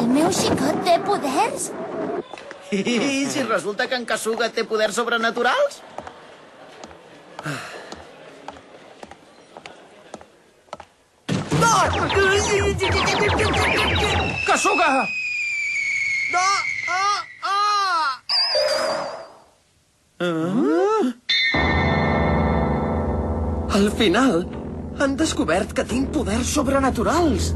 El meu xicot té poders? I si resulta que en Kasuga té poders sobrenaturals? Kasuga! No! Al final, han descobert que tinc poders sobrenaturals.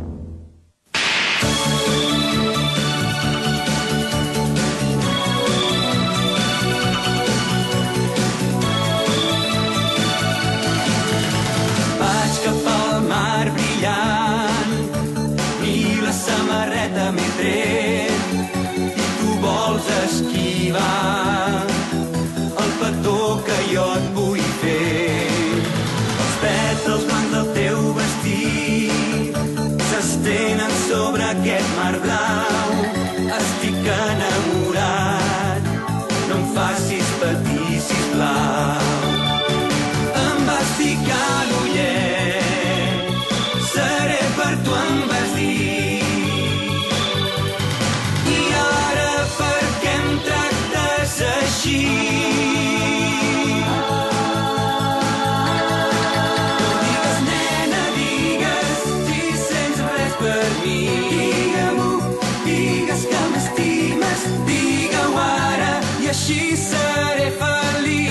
Vaig cap al mar brillant i la samarreta m'he tret i tu vols esquivar el petó que jo et vull fer. Els pètals blancs del teu vestit s'estenen sobre aquest mar blau. Estic enamorat, no em facis patir, sisplau. Em vas ficar l'ullet, seré per tu em vas dir. I ara per què em tractes així? Digues, nena, digues, si sents res per mi. Digue-m'ho, digues que m'estimes, digue-ho ara i així seré feliç.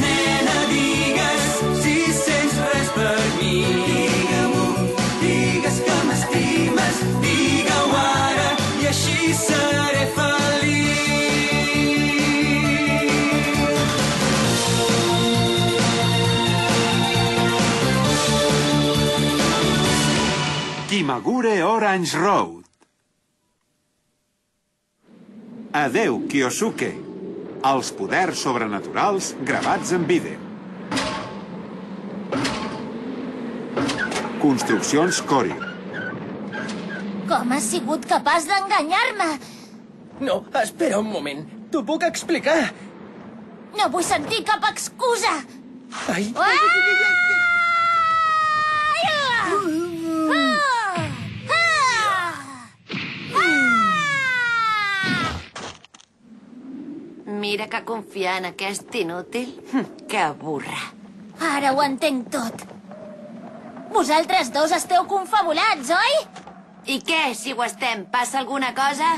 Nena, digues si sents res per mi. Digue-m'ho, digues que m'estimes, digue-ho ara i així seré feliç. Kimagure Orange Road. Adeu, Kyosuke. Els poders sobrenaturals gravats en vídeo. Construccions Cory. Com has sigut capaç d'enganyar-me? No, espera un moment. T'ho puc explicar. No vull sentir cap excusa! Ai. Mira que confiar en aquest inútil. Que burra. Ara ho entenc tot. Vosaltres dos esteu confabulats, oi? I què, si ho estem? Passa alguna cosa?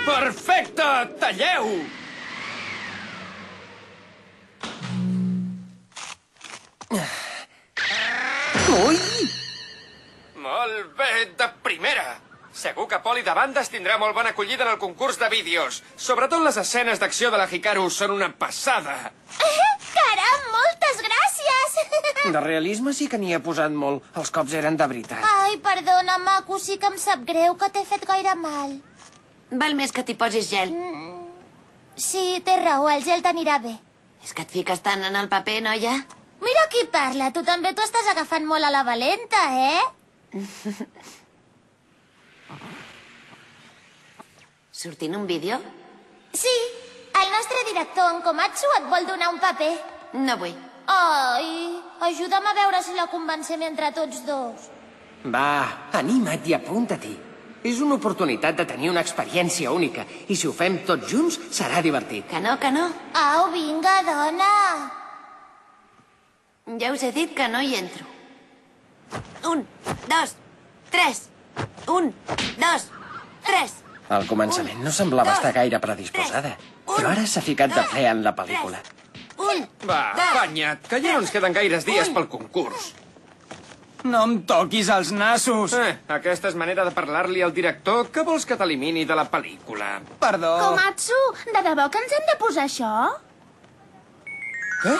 Perfecte! Talleu! Ui! Molt bé, de primera! Segur que Poli de Bandes tindrà molt bona acollida en el concurs de vídeos. Sobretot les escenes d'acció de la Hikaru són una passada. Caram, moltes gràcies! De realisme sí que n'hi he posat molt. Els cops eren de veritat. Ai, perdona, maco, sí que em sap greu que t'he fet gaire mal. Val més que t'hi posis gel. Sí, té raó, el gel t'anirà bé. És que et fiques tant en el paper, noia? Mira qui parla, tu també t'ho estàs agafant molt a la valenta, eh? Sortint un vídeo? Sí, el nostre director, en Komatsu, et vol donar un paper. No vull. Ai, ajuda'm a veure si la convencem entre tots dos. Va, anima't i apunta-t'hi. És una oportunitat de tenir una experiència única. I si ho fem tots junts, serà divertit. Que no, que no. Au, vinga, dona. Ja us he dit que no hi entro. 1, 2, 3. 1, 2, 3. Al començament no semblava estar gaire predisposada. Però ara s'ha ficat de ple en la pel·lícula. Va, afanya't, que ja no ens queden gaires dies pel concurs. No em toquis els nassos. Aquesta és manera de parlar-li al director. Què vols que t'elimini de la pel·lícula? Perdó. Komatsu, de debò que ens hem de posar això? Què?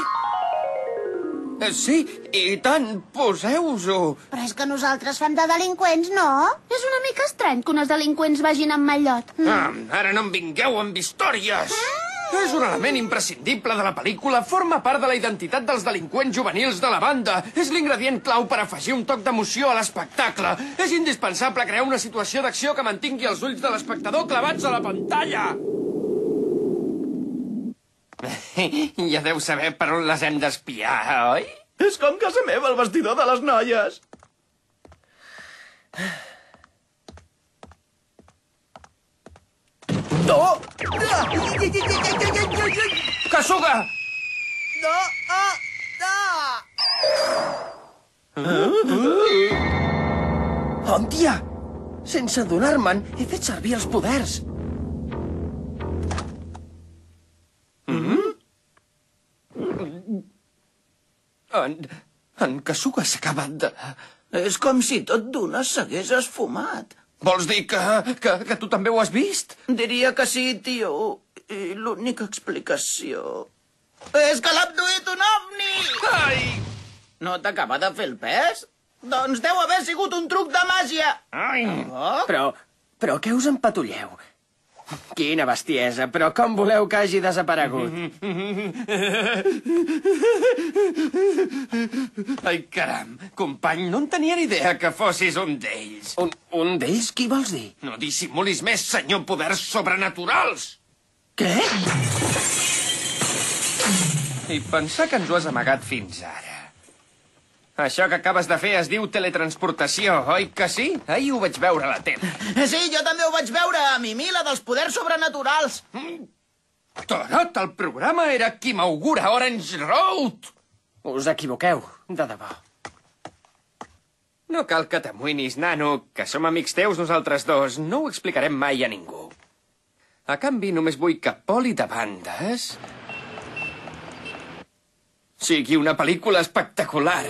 Sí, i tant, poseu-vos-ho. Però és que nosaltres fem de delinqüents, no? És una mica estrany que unes delinqüents vagin amb mallot. Ara no em vingueu amb històries. És un element imprescindible de la pel·lícula, forma part de la identitat dels delinqüents juvenils de la banda. És l'ingredient clau per afegir un toc d'emoció a l'espectacle. És indispensable crear una situació d'acció que mantingui els ulls de l'espectador clavats a la pantalla. Ja deu saber per on les hem d'espiar, oi? És com casa meva, el vestidor de les noies. No! Kasuga! No! Hòstia! Sense adonar-me'n, he fet servir els poders. En Kasuga s'ha acabat de... És com si tot d'una s'hagués esfumat. Vols dir que tu també ho has vist? Diria que sí, tio. I l'única explicació... és que l'ha abduït un ovni! Ai! No t'acaba de fer el pes? Doncs deu haver sigut un truc de màgia! Ai! Oh? Però què us empatulleu? Quina bestiesa, però com voleu que hagi desaparegut? Ai, caram, company, no en tenia ni idea que fossis un d'ells. Un d'ells? Qui vols dir? No dissimulis més, senyor poders sobrenaturals! Què? I pensar que ens ho has amagat fins ara. Això que acabes de fer es diu teletransportació, oi que sí? Ahir ho vaig veure a la tele. Sí, jo també ho vaig veure a Mimila dels poders sobrenaturals. Tarot, el programa era Qui m'augura Orange Road. Us equivoqueu, de debò. No cal que t'amoïnis, nano, que som amics teus nosaltres dos. No ho explicarem mai a ningú. A canvi, només vull que Poli de Bandes sigui una pel·lícula espectacular.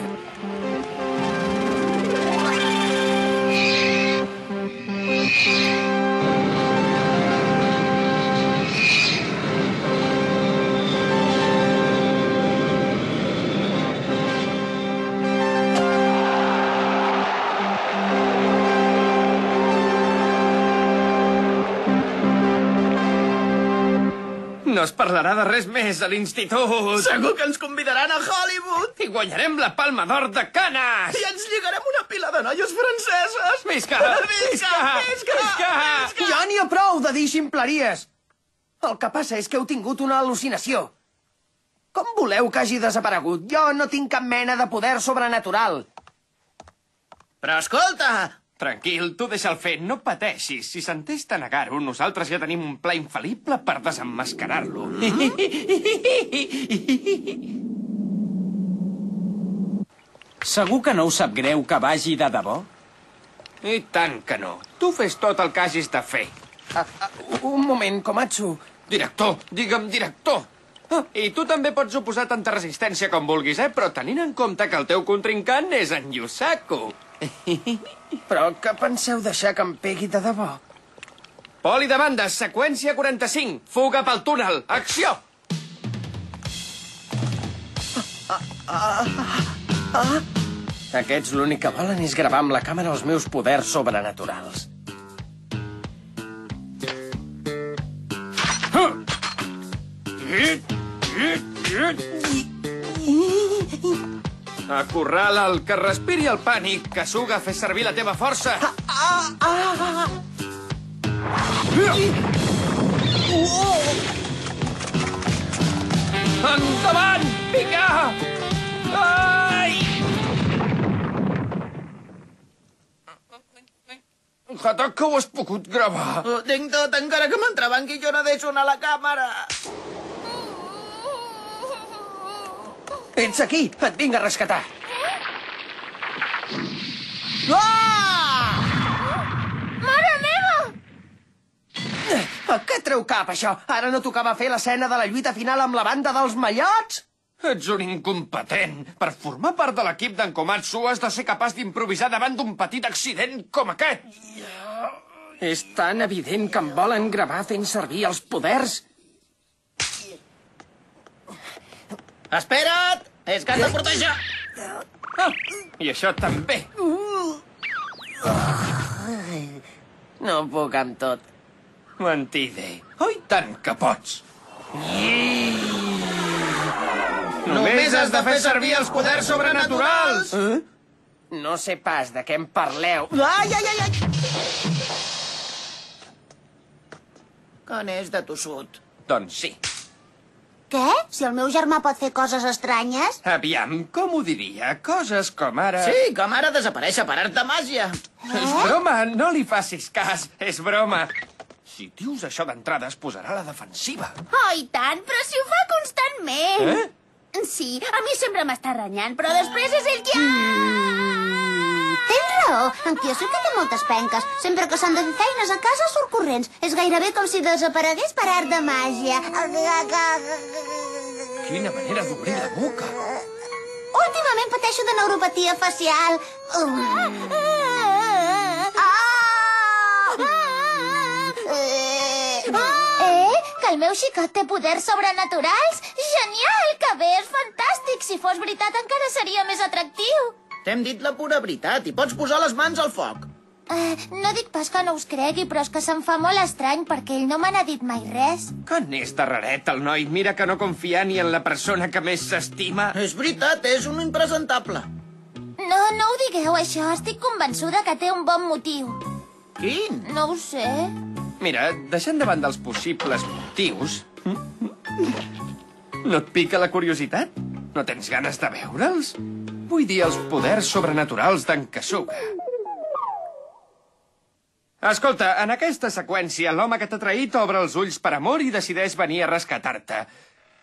No es parlarà de res més a l'institut. Segur que ens convidaran a Hollywood. I guanyarem la Palma d'Or de Canes. I ens lligarem una pila de noies franceses. Visca! Visca! Visca! Visca! Ja n'hi ha prou de dir ximpleries. El que passa és que heu tingut una al·lucinació. Com voleu que hagi desaparegut? Jo no tinc cap mena de poder sobrenatural. Però escolta... Tranquil, tu deixa'l fer, no pateixis. Si s'entesta negar-ho, nosaltres ja tenim un pla infal·lible per desemmascarar-lo. Segur que no us sap greu que vagi de debò? I tant que no. Tu fes tot el que hagis de fer. Un moment, Komatsu. Director, digue'm director. I tu també pots oposar tanta resistència com vulguis, però tenint en compte que el teu contrincant és en Yusaku. Però que penseu deixar que em pegui de debò? Poli de bandes, seqüència 45. Fuga pel túnel. Acció! Aquests l'únic que volen és gravar amb la càmera els meus poders sobrenaturals. Acorrala'l, que respiri el pànic. Kasuga, fes servir la teva força. Endavant! Pica! Ai! Hataka, ho has pogut gravar. Ho tinc tot, encara que m'entrebanqui jo no deixo anar la càmera. Ets aquí, et vinc a rescatar. Mare meva! A què treu cap, això? Ara no tocava fer l'escena de la lluita final amb la banda dels mallots? Ets un incompetent. Per formar part de l'equip d'en Komatsu has de ser capaç d'improvisar davant d'un petit accident com aquest. És tan evident que em volen gravar fent servir els poders. Espera't! És que has de protejar! I això també. No puc amb tot. Mentide. Oi tant que pots. Només has de fer servir els poders sobrenaturals! No sé pas de què em parleu. Ai, ai, ai, ai! Que n'és de tossut. Doncs sí. Què? Si el meu germà pot fer coses estranyes? Aviam, com ho diria? Coses com ara... Sí, com ara desaparèixer per art de màgia. És broma, no li facis cas, és broma. Si dius això d'entrada es posarà a la defensiva. Oh, i tant, però si ho fa constantment. Sí, a mi sempre m'està renyant, però després és ell qui... Tens raó, en Kyosuke té moltes penques. Sempre que s'han de fer feines a casa surt corrents. És gairebé com si desaparegués per art de màgia. Quina manera d'obrir la boca. Últimament pateixo de neuropatia facial. Que el meu xicot té poders sobrenaturals? Genial, que bé, és fantàstic. Si fos veritat encara seria més atractiu. T'hem dit la pura veritat i pots posar les mans al foc. No dic pas que no us cregui, però és que se'm fa molt estrany perquè ell no me n'ha dit mai res. Que n'és de raret, el noi. Mira que no confia ni en la persona que més s'estima. És veritat, és un impresentable. No ho digueu, això. Estic convençuda que té un bon motiu. Quin? No ho sé. Mira, deixant de banda els possibles motius... No et pica la curiositat? No tens ganes de veure'ls? Vull dir, els poders sobrenaturals d'en Kasuga. Escolta, en aquesta seqüència, l'home que t'ha traït obre els ulls per amor i decideix venir a rescatar-te.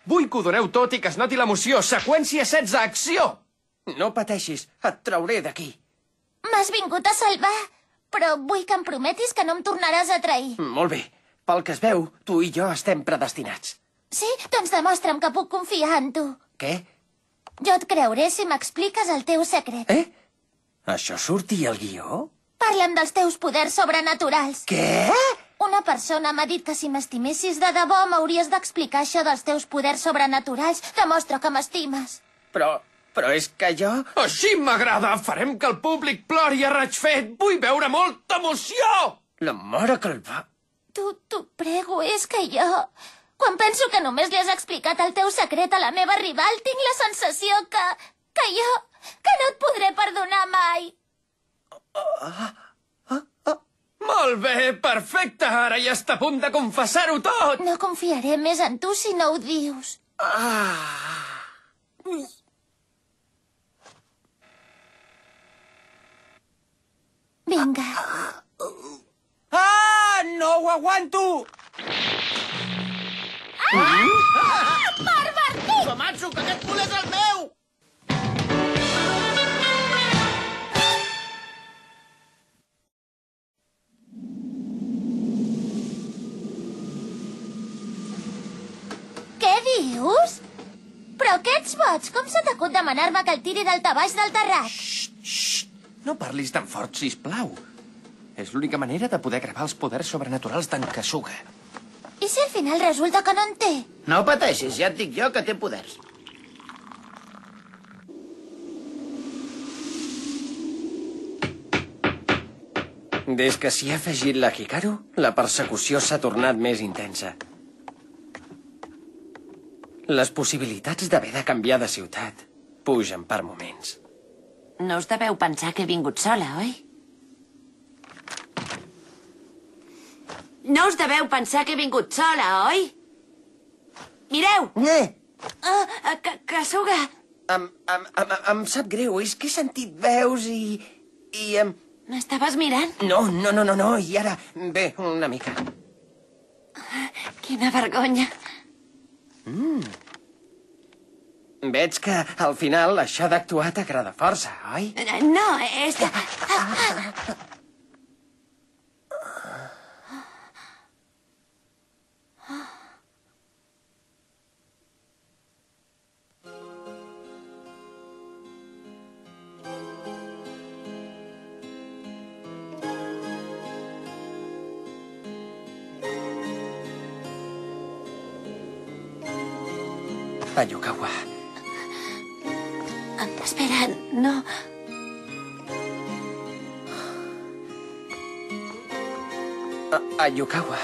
Vull que ho doneu tot i que es noti l'emoció. Seqüència 16, acció! No pateixis, et trauré d'aquí. M'has vingut a salvar, però vull que em prometis que no em tornaràs a trair. Molt bé. Pel que es veu, tu i jo estem predestinats. Sí? Doncs demostra'm que puc confiar en tu. Què? Jo et creuré si m'expliques el teu secret. Això sortia al guió? Parla'm dels teus poders sobrenaturals. Què? Una persona m'ha dit que si m'estimessis de debò m'hauries d'explicar això dels teus poders sobrenaturals. Demostra que m'estimes. Però és que jo... Així m'agrada! Farem que el públic plori a raig fet! Vull veure molta emoció! La mare que el va... T'ho prego, és que jo... Quan penso que només li has explicat el teu secret a la meva rival, tinc la sensació que jo... que no et podré perdonar mai. Molt bé, perfecte! Ara ja està a punt de confessar-ho tot! No confiaré més en tu si no ho dius. Vinga. No ho aguanto! Bàrbar, tu! Komatsu, que aquest cul és el meu! Què dius? Però què ets boig? Com se t'acut demanar-me que el tiri del tabaix del terrat? No parlis tan fort, sisplau. És l'única manera de poder gravar els poders sobrenaturals d'en Kasuga. I si al final resulta que no en té? No pateixis, ja et dic jo que té poders. Des que s'hi ha afegit la Hikaru, la persecució s'ha tornat més intensa. Les possibilitats d'haver de canviar de ciutat pugen per moments. No us deveu pensar que he vingut sola, oi? No us deveu pensar que he vingut sola, oi? Mireu! Kasuga! Em sap greu, és que he sentit veus i... M'estaves mirant? No, i ara... Bé, una mica. Quina vergonya. Veig que al final això d'actuar t'agrada força, oi? No, és que... Ayukawa. Espera, no... Ayukawa.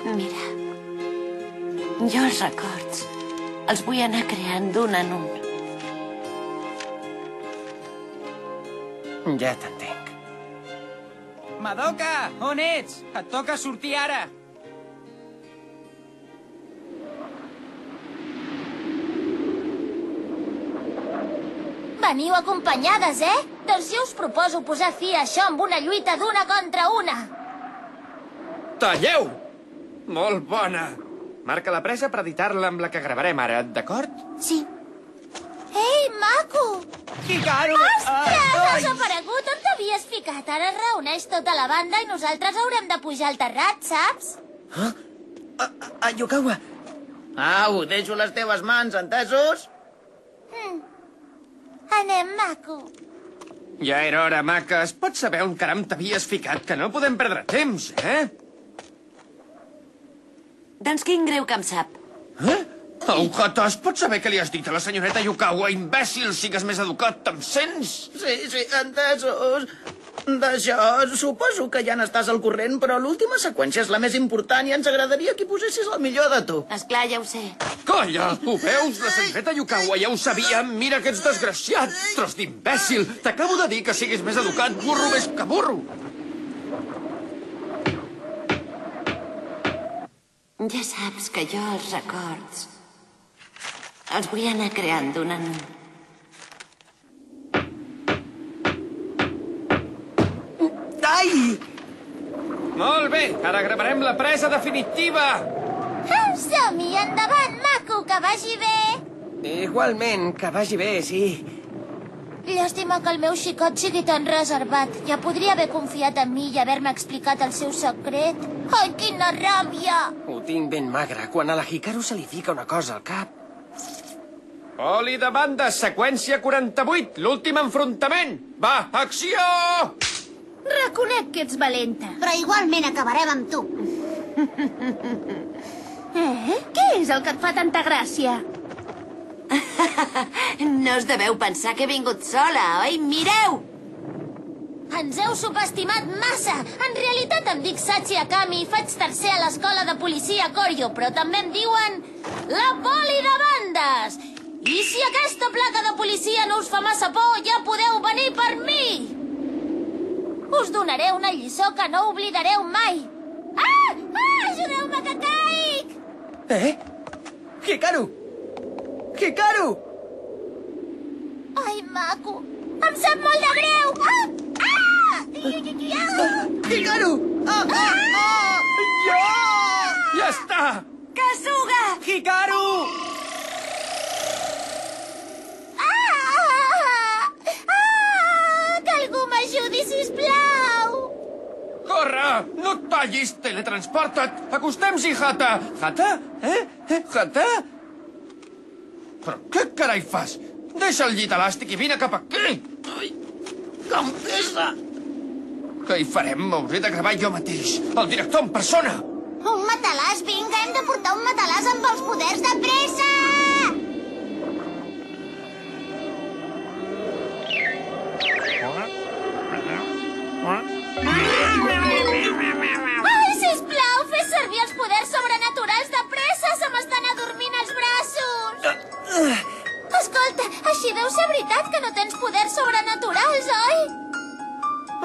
Mira, jo els records els vull anar creant d'un en un. Ja t'entenc. Madoka, on ets? Et toca sortir ara. Veniu acompanyades, Doncs jo us proposo posar fi a això amb una lluita d'una contra una. Talleu! Molt bona. Marca la presa per editar-la amb la que gravarem ara, d'acord? Sí. Ei, maco! Hikaru! Ostres, has aparegut! On t'havies ficat? Ara es reuneix tota la banda i nosaltres haurem de pujar al terrat, saps? Yokawa! Au, deixo les teves mans, entesos? Anem, maco. Ja era hora, maques. Pots saber on caram t'havies ficat, que no podem perdre temps, Doncs quin greu que em sap. Au, Hatas, pots saber què li has dit a la senyoreta Yukawa? Imbècil, sigues més educat, em sents? Sí, entesos. D'això, suposo que ja n'estàs al corrent, però l'última seqüència és la més important i ens agradaria que hi posessis el millor de tu. Esclar, ja ho sé. Colla, ho veus? La senyoreta Yukawa ja ho sabia. Mira que ets desgraciat. Tros d'imbècil. T'acabo de dir que siguis més educat, burro més que burro. Ja saps que jo els records els vull anar creant d'un en un. Ai! Molt bé, ara gravarem la presa definitiva. Som-hi, endavant, maco, que vagi bé. Igualment, que vagi bé, sí. Llàstima que el meu xicot sigui tan reservat. Ja podria haver confiat en mi i haver-me explicat el seu secret. Ai, quina ràbia! Ho tinc ben magre. Quan a la Hikaru se li fica una cosa al cap... Oli de banda, seqüència 48, l'últim enfrontament. Va, acció! Reconec que ets valenta. Però igualment acabarem amb tu. Què és el que et fa tanta gràcia? No us deveu pensar que he vingut sola, oi? Mireu! Ens heu subestimat massa. En realitat em dic Sachi Akami i faig tercer a l'escola de policia Koryo, però també em diuen la poli de bandes. I si aquesta placa de policia no us fa massa por, ja podeu venir per mi. Us donaré una lliçó que no oblidareu mai. Ajudeu-me que caic! Hikaru! Hikaru! Ai, maco, em sap molt de greu! Hikaru! Ja està! Kasuga! Hikaru! Que algú m'ajudi, sisplau! Corre! No et tallis! Teletransporta't! Acostem-s'hi, Hata! Hata? Hata? Però què carai fas? Deixa el llit elàstic i vine cap aquí! Ai, com pesa! Què hi farem? M'hauré de gravar jo mateix. El director en persona! Un matalàs, vinga, hem de portar un matalàs amb els poders de pressa! Ai, sisplau, fes servir els poders sobrenaturals de pressa! Se m'estan adormint els braços! Escolta, així deu ser veritat que no tens poders sobrenaturals, oi?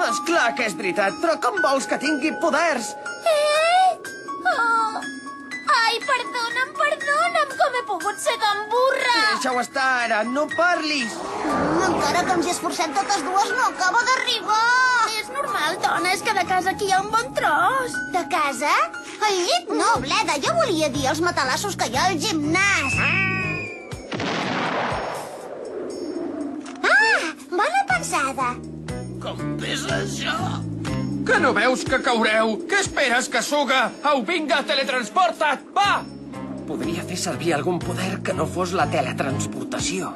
És clar que és veritat, però com vols que tingui poders? Oh. Ai, perdona'm, com he pogut ser tan burra! Deixa-ho estar, ara, no parlis! Encara que ens hi esforcem totes dues, no acaba d'arribar! És normal, dona, és que de casa aquí hi ha un bon tros. De casa? Al llit no, Bleda, jo volia dir els matalassos que hi ha al gimnàs. Bona pensada. Com pesa això? Que no veus que caureu? Què esperes, Kasuga? Au, vinga, teletransporta't! Va! Podria fer servir algun poder que no fos la teletransportació.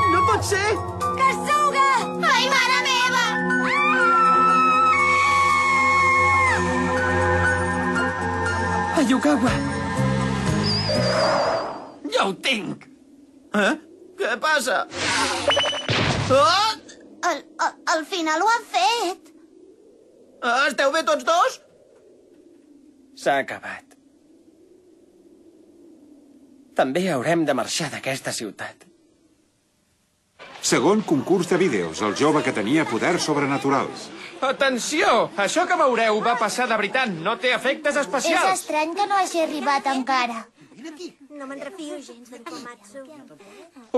No pot ser! Kasuga! Ai, mare meva! Ayukawa! Ja ho tinc! Què passa? Oh! Al final ho han fet. Esteu bé tots dos? S'ha acabat. També haurem de marxar d'aquesta ciutat. Segon concurs de vídeos, el jove que tenia poders sobrenaturals. Atenció! Això que veureu va passar de veritat. No té efectes És especials. estrany que no hagi arribat encara. No me'n refio gens d'en Komatsu.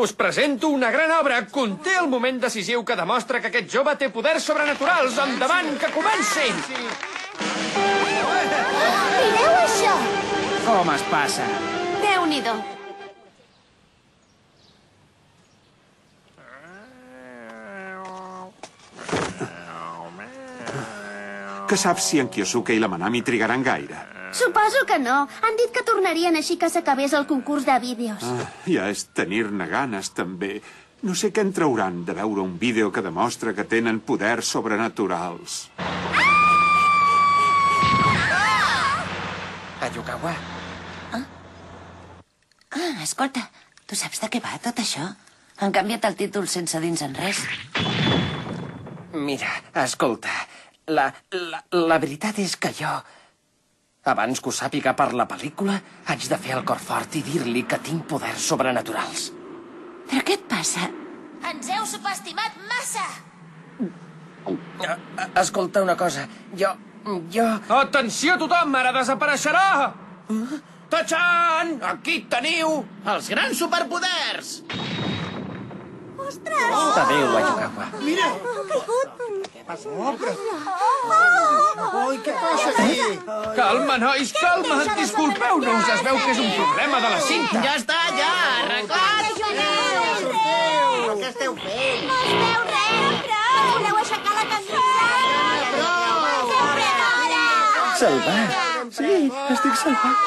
Us presento una gran obra. Conté el moment decisiu que demostra que aquest jove té poders sobrenaturals. Endavant, que comenci! Mireu això! Com es passa? Déu-n'hi-do. Que saps si en Kyosuke i la Manami trigaran gaire? Suposo que no. Han dit que tornarien així que s'acabés el concurs de vídeos. Ja és tenir-ne ganes, també. No sé què en trauran de veure un vídeo que demostra que tenen poders sobrenaturals. Ayukawa? Escolta, tu saps de què va tot això? Han canviat el títol sense dir-nos en res. Mira, escolta, la veritat és que jo, abans que ho sàpiga per la pel·lícula, haig de fer el cor fort i dir-li que tinc poders sobrenaturals. Però què et passa? Ens heu subestimat massa! Escolta una cosa, jo... Atenció tothom, ara desapareixerà! Tachan! Aquí teniu! Els grans superpoders! Adéu, Ayukawa. Calma, nois, calma! Disculpeu-nos, es veu que és un problema de la cinta. Ja està, ja! Arreglat! Què esteu fent? No es veu res! Prou! Voleu aixecar la camisa? Sempre d'hora! Salvat. Sí, estic salvat.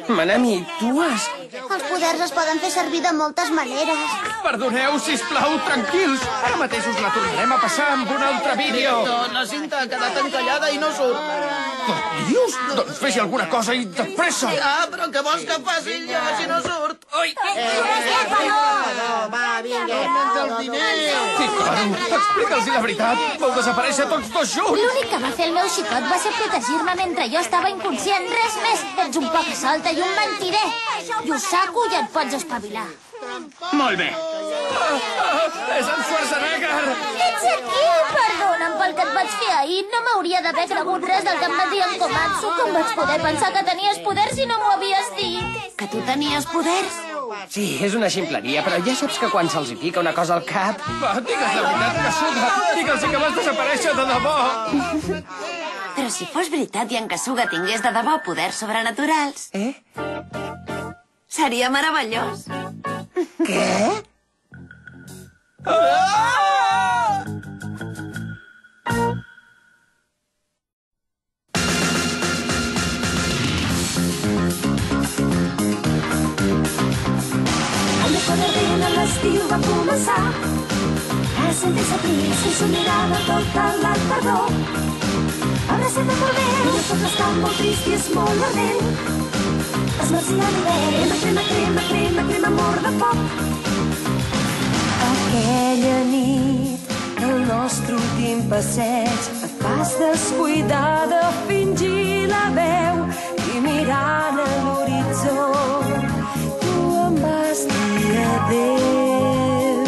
Manami, tu has... Els poders es poden fer servir de moltes maneres. Perdoneu, sisplau, tranquils. Ara mateix us la tornarem a passar amb un altre vídeo. La cinta ha quedat encallada i no surt. Què dius? Doncs fes-hi alguna cosa i de pressa. Ja, però què vols que faci jo si no surt? Ai! Va, vinga! I claro, explica'ls la veritat. Vau desaparèixer tots dos junts. L'únic que va fer el meu xicot va ser protegir-me mentre jo estava inconscient. Res més. Ets un poc solta i un mentider. I ho saco i et pots espavilar. Molt bé. És en Schwarzenegger. Ets aquí! Perdona'm pel que et vaig fer ahir. No m'hauria d'haver cregut res del que em va dir en Komatsu. Com vaig poder pensar que tenies poders si no m'ho havies dit? Que tu tenies poders? Sí, és una ximpleria, però ja saps que quan se'ls hi fica una cosa al cap... Va, digues la veritat, que suda. Digue'ls que vas desaparèixer de debò. Però si fos veritat i en Kasuga tingués de debò poders sobrenaturals... Seria meravellós. Què? El poder d'ella l'estiu va començar a sentir-se trist sense mirada tota la tardor. Abraçat amb el vent, i tot està molt trist i és molt ardent. Es marcia l'hivern, crema, amor de foc. Aquella nit, el nostre últim passeig, et vas descuidar de fingir la veu i mirant a l'horitzó, tu em vas dir adéu.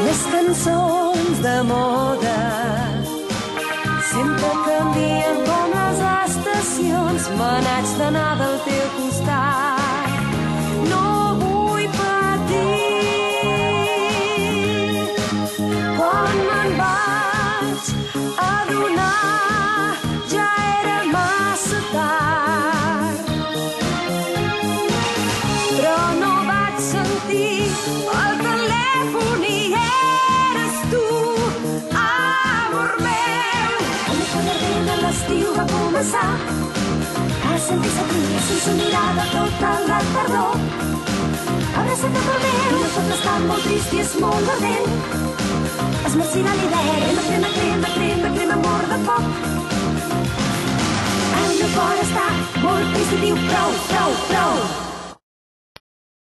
Les cançons de moda sempre canvien com les estacions. Me n'haig d'anar del teu costat. No vull patir. Quan me'n vaig adonar ja era massa tard. Però no vaig sentir el telèfon i eres tu, amor meu. L'estiu va començar a sentir-se trist sense mirada tota la tardor. Abraçat amb el vent, i tot està molt trist i és molt ardent. Es marcirà l'hivern, crema, amor de foc. cor està molt trist i diu prou, prou, prou.